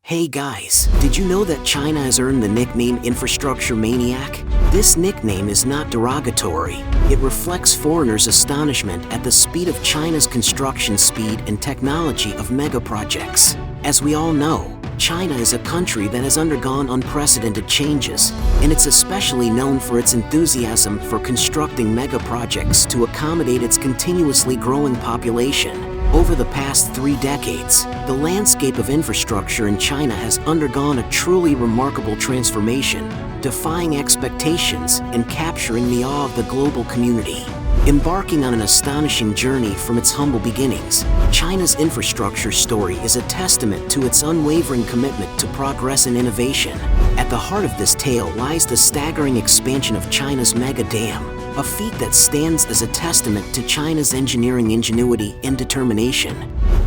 Hey guys, did you know that China has earned the nickname Infrastructure Maniac? This nickname is not derogatory. It reflects foreigners' astonishment at the speed of China's construction speed and technology of mega projects. As we all know, China is a country that has undergone unprecedented changes, and it's especially known for its enthusiasm for constructing mega projects to accommodate its continuously growing population. Over the past 3 decades, the landscape of infrastructure in China has undergone a truly remarkable transformation, defying expectations and capturing the awe of the global community. Embarking on an astonishing journey from its humble beginnings, China's infrastructure story is a testament to its unwavering commitment to progress and innovation. At the heart of this tale lies the staggering expansion of China's mega dam, a feat that stands as a testament to China's engineering ingenuity and determination.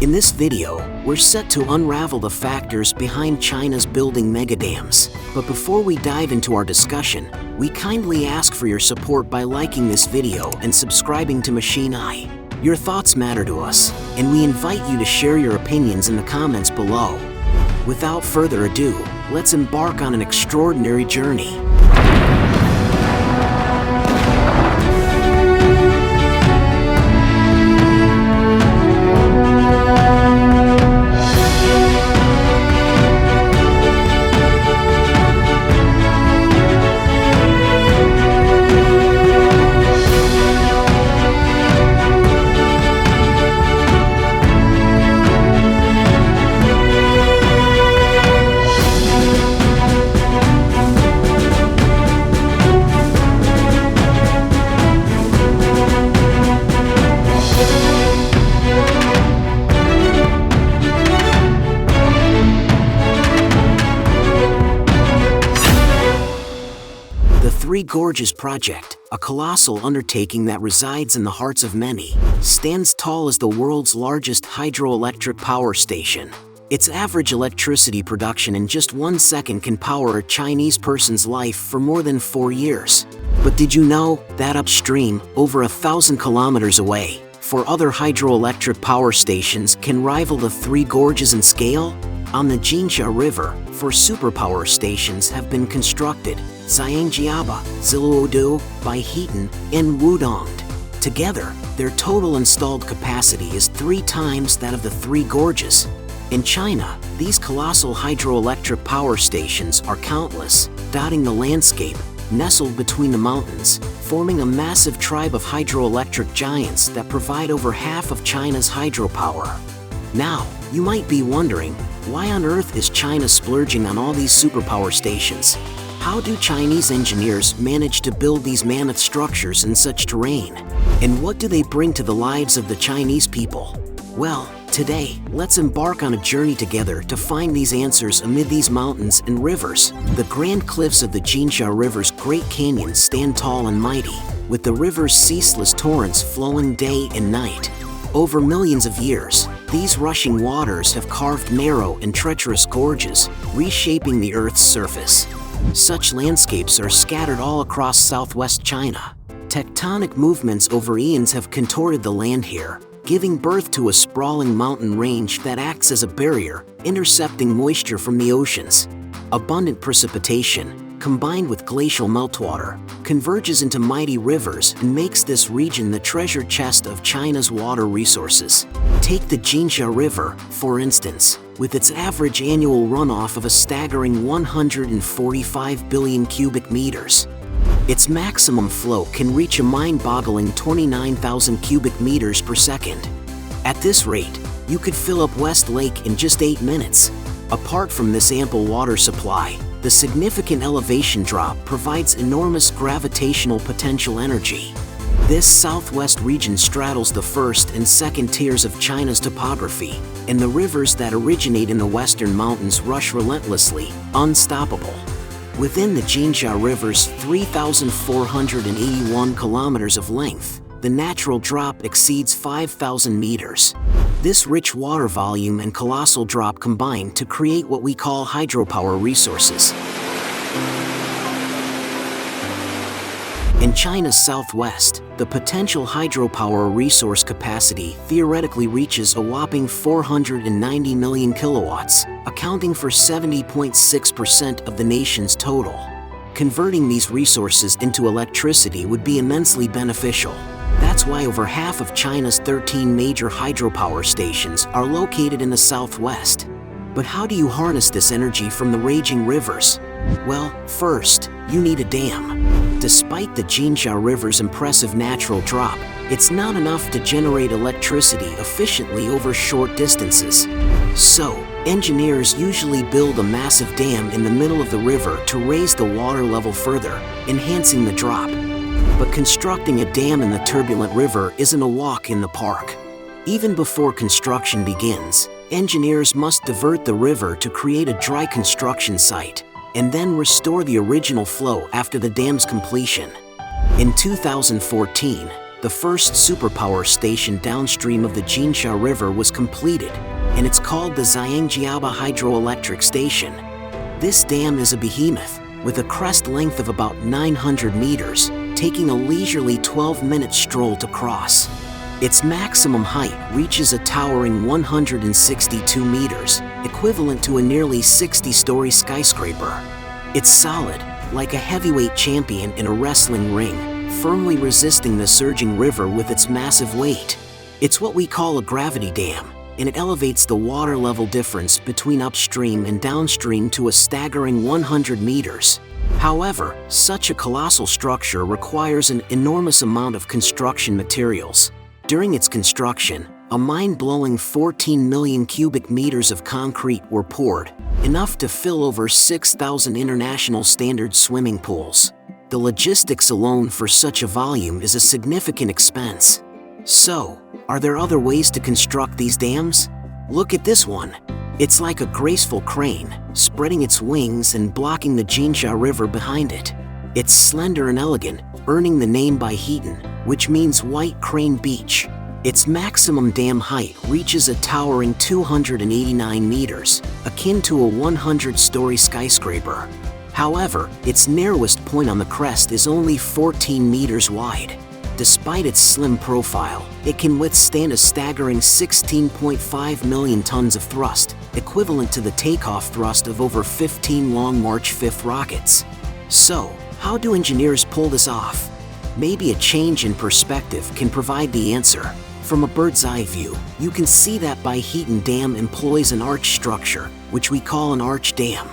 In this video, we're set to unravel the factors behind China's building megadams. But before we dive into our discussion, we kindly ask for your support by liking this video and subscribing to Machine Eye. Your thoughts matter to us, and we invite you to share your opinions in the comments below. Without further ado, let's embark on an extraordinary journey. Three Gorges Project, a colossal undertaking that resides in the hearts of many, stands tall as the world's largest hydroelectric power station. Its average electricity production in just 1 second can power a Chinese person's life for more than 4 years. But did you know that upstream, over 1,000 kilometers away, 4 other hydroelectric power stations can rival the Three Gorges in scale? On the Jinsha River, 4 superpower stations have been constructed: Zhangjiaba, Ziluodu, Baihetan, and Wudongde. Together, their total installed capacity is 3 times that of the Three Gorges. In China, these colossal hydroelectric power stations are countless, dotting the landscape, nestled between the mountains, forming a massive tribe of hydroelectric giants that provide over half of China's hydropower. Now, you might be wondering, why on earth is China splurging on all these superpower stations? How do Chinese engineers manage to build these mammoth structures in such terrain? And what do they bring to the lives of the Chinese people? Well, today, let's embark on a journey together to find these answers amid these mountains and rivers. The grand cliffs of the Jinsha River's Great Canyon stand tall and mighty, with the river's ceaseless torrents flowing day and night. Over millions of years, these rushing waters have carved narrow and treacherous gorges, reshaping the Earth's surface. Such landscapes are scattered all across southwest China. Tectonic movements over eons have contorted the land here, giving birth to a sprawling mountain range that acts as a barrier, intercepting moisture from the oceans. Abundant precipitation, combined with glacial meltwater, converges into mighty rivers and makes this region the treasure chest of China's water resources. Take the Jinsha River, for instance, with its average annual runoff of a staggering 145 billion cubic meters. Its maximum flow can reach a mind-boggling 29,000 cubic meters per second. At this rate, you could fill up West Lake in just 8 minutes. Apart from this ample water supply, the significant elevation drop provides enormous gravitational potential energy. This southwest region straddles the first and second tiers of China's topography, and the rivers that originate in the western mountains rush relentlessly, unstoppable. Within the Jinsha River's 3,481 kilometers of length, the natural drop exceeds 5,000 meters. This rich water volume and colossal drop combine to create what we call hydropower resources. In China's southwest, the potential hydropower resource capacity theoretically reaches a whopping 490 million kilowatts, accounting for 70.6% of the nation's total. Converting these resources into electricity would be immensely beneficial. That's why over half of China's 13 major hydropower stations are located in the southwest. But how do you harness this energy from the raging rivers? Well, first, you need a dam. Despite the Jinsha River's impressive natural drop, it's not enough to generate electricity efficiently over short distances. So, engineers usually build a massive dam in the middle of the river to raise the water level further, enhancing the drop. But constructing a dam in the turbulent river isn't a walk in the park. Even before construction begins, engineers must divert the river to create a dry construction site, and then restore the original flow after the dam's completion. In 2014, the first superpower station downstream of the Jinsha River was completed, and it's called the Zhangjiabe Hydroelectric Station. This dam is a behemoth, with a crest length of about 900 meters, taking a leisurely 12-minute stroll to cross. Its maximum height reaches a towering 162 meters, equivalent to a nearly 60-story skyscraper. It's solid, like a heavyweight champion in a wrestling ring, firmly resisting the surging river with its massive weight. It's what we call a gravity dam, and it elevates the water level difference between upstream and downstream to a staggering 100 meters. However, such a colossal structure requires an enormous amount of construction materials. During its construction, a mind-blowing 14 million cubic meters of concrete were poured, enough to fill over 6,000 international standard swimming pools. The logistics alone for such a volume is a significant expense. So, are there other ways to construct these dams? Look at this one. It's like a graceful crane, spreading its wings and blocking the Jinsha River behind it. It's slender and elegant, earning the name Baihetan, which means White Crane Beach. Its maximum dam height reaches a towering 289 meters, akin to a 100-story skyscraper. However, its narrowest point on the crest is only 14 meters wide. Despite its slim profile, it can withstand a staggering 16.5 million tons of thrust, equivalent to the takeoff thrust of over 15 Long March 5 rockets. So, how do engineers pull this off? Maybe a change in perspective can provide the answer. From a bird's eye view, you can see that Baihetan Dam employs an arch structure, which we call an arch dam.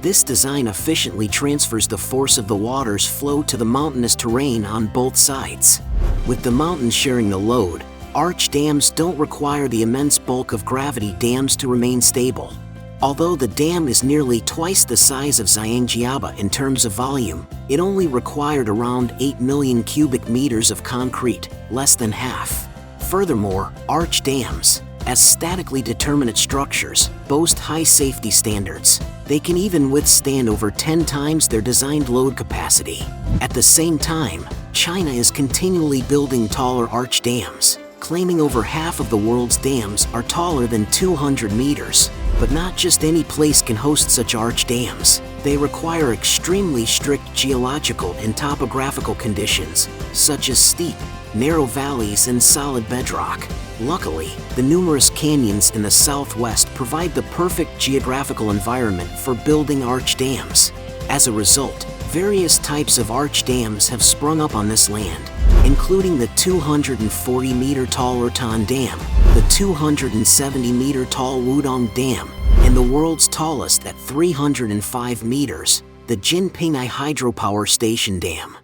This design efficiently transfers the force of the water's flow to the mountainous terrain on both sides. With the mountains sharing the load, arch dams don't require the immense bulk of gravity dams to remain stable. Although the dam is nearly twice the size of Zhangjiabe in terms of volume, it only required around 8 million cubic meters of concrete, less than half. Furthermore, arch dams, as statically determinate structures, boast high safety standards. They can even withstand over 10 times their designed load capacity. At the same time, China is continually building taller arch dams, claiming over half of the world's dams are taller than 200 meters. But not just any place can host such arch dams. They require extremely strict geological and topographical conditions, such as steep, narrow valleys and solid bedrock. Luckily, the numerous canyons in the southwest provide the perfect geographical environment for building arch dams. As a result, various types of arch dams have sprung up on this land, including the 240-meter tall Ertan Dam, the 270-meter tall Wudong Dam, and the world's tallest at 305 meters, the Jinpingyi Hydropower Station Dam.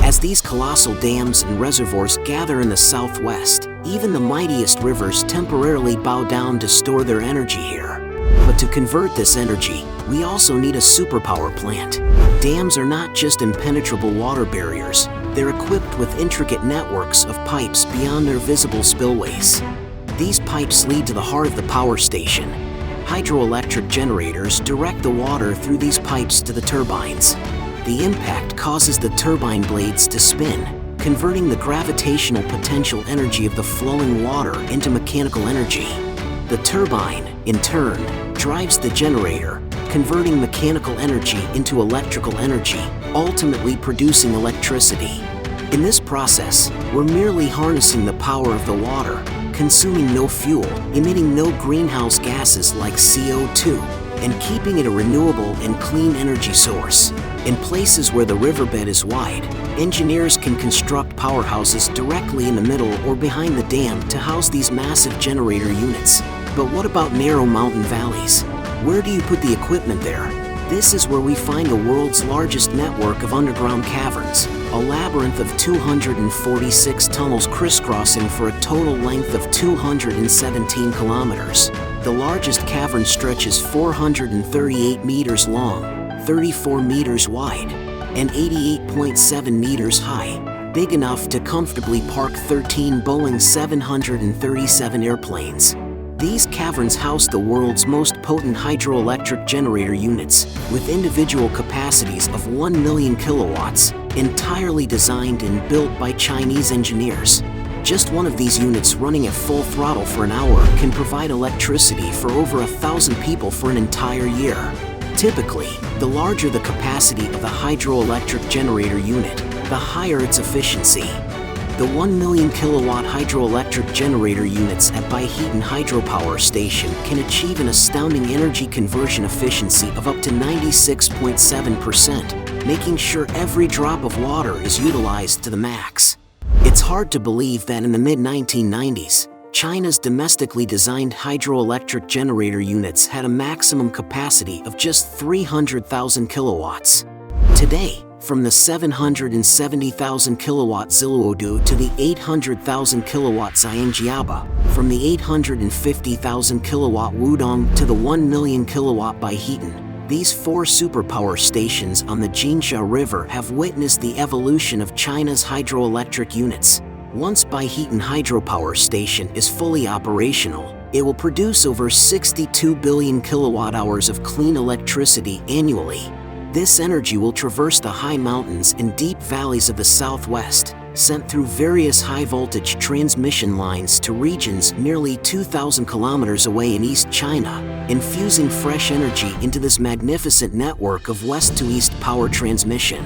As these colossal dams and reservoirs gather in the southwest, even the mightiest rivers temporarily bow down to store their energy here. But to convert this energy, we also need a superpower plant. Dams are not just impenetrable water barriers, they're equipped with intricate networks of pipes beyond their visible spillways. These pipes lead to the heart of the power station. Hydroelectric generators direct the water through these pipes to the turbines. The impact causes the turbine blades to spin, converting the gravitational potential energy of the flowing water into mechanical energy. The turbine, in turn, drives the generator, converting mechanical energy into electrical energy, ultimately producing electricity. In this process, we're merely harnessing the power of the water, consuming no fuel, emitting no greenhouse gases like CO2, and keeping it a renewable and clean energy source. In places where the riverbed is wide, engineers can construct powerhouses directly in the middle or behind the dam to house these massive generator units. But what about narrow mountain valleys? Where do you put the equipment there? This is where we find the world's largest network of underground caverns, a labyrinth of 246 tunnels crisscrossing for a total length of 217 kilometers. The largest cavern stretches 438 meters long, 34 meters wide, and 88.7 meters high, big enough to comfortably park 13 Boeing 737 airplanes. These caverns house the world's most potent hydroelectric generator units, with individual capacities of 1 million kilowatts, entirely designed and built by Chinese engineers. Just one of these units running at full throttle for an hour can provide electricity for over 1,000 people for an entire year. Typically, the larger the capacity of the hydroelectric generator unit, the higher its efficiency. The 1 million kilowatt hydroelectric generator units at Baihetan Hydropower Station can achieve an astounding energy conversion efficiency of up to 96.7%, making sure every drop of water is utilized to the max. It's hard to believe that in the mid-1990s, China's domestically designed hydroelectric generator units had a maximum capacity of just 300,000 kilowatts. Today, from the 770,000 kilowatt Xiluodu to the 800,000 kilowatt Xiangjiaba, from the 850,000 kilowatt Wudong to the 1 million kilowatt Baihetan, these 4 superpower stations on the Jinsha River have witnessed the evolution of China's hydroelectric units. Once Baihetan Hydropower Station is fully operational, it will produce over 62 billion kilowatt hours of clean electricity annually. This energy will traverse the high mountains and deep valleys of the southwest, sent through various high-voltage transmission lines to regions nearly 2,000 kilometers away in East China, infusing fresh energy into this magnificent network of west-to-east power transmission.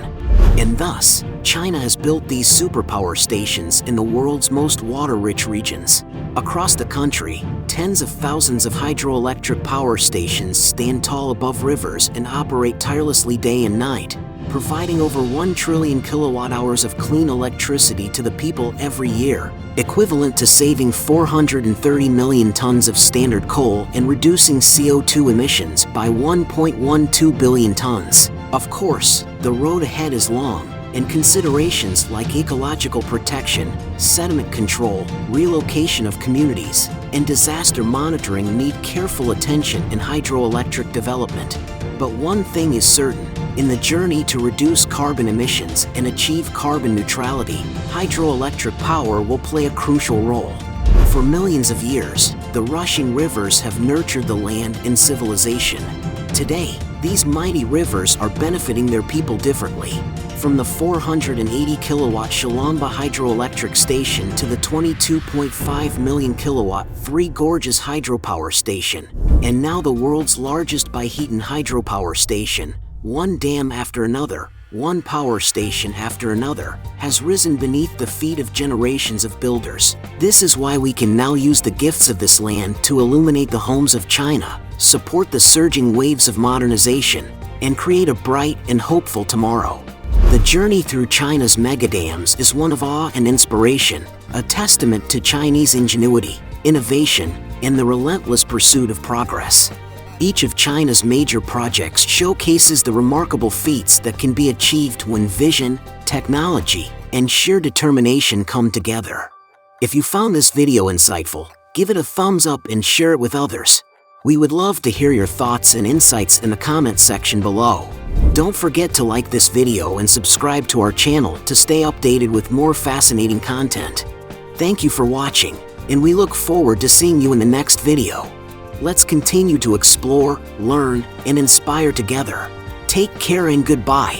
And thus, China has built these superpower stations in the world's most water-rich regions. Across the country, tens of thousands of hydroelectric power stations stand tall above rivers and operate tirelessly day and night, providing over 1 trillion kilowatt hours of clean electricity to the people every year, equivalent to saving 430 million tons of standard coal and reducing CO2 emissions by 1.12 billion tons. Of course, the road ahead is long, and considerations like ecological protection, sediment control, relocation of communities, and disaster monitoring need careful attention in hydroelectric development. But one thing is certain: in the journey to reduce carbon emissions and achieve carbon neutrality, hydroelectric power will play a crucial role. For millions of years, the rushing rivers have nurtured the land and civilization. Today, these mighty rivers are benefiting their people differently. From the 480 kilowatt Shilongba Hydroelectric Station to the 22.5 million kilowatt Three Gorges Hydropower Station, and now the world's largest Baihetan Hydropower Station, one dam after another, one power station after another, has risen beneath the feet of generations of builders. This is why we can now use the gifts of this land to illuminate the homes of China, support the surging waves of modernization, and create a bright and hopeful tomorrow. The journey through China's megadams is one of awe and inspiration, a testament to Chinese ingenuity, innovation, and the relentless pursuit of progress. Each of China's major projects showcases the remarkable feats that can be achieved when vision, technology, and sheer determination come together. If you found this video insightful, give it a thumbs up and share it with others. We would love to hear your thoughts and insights in the comment section below. Don't forget to like this video and subscribe to our channel to stay updated with more fascinating content. Thank you for watching, and we look forward to seeing you in the next video. Let's continue to explore, learn, and inspire together. Take care and goodbye.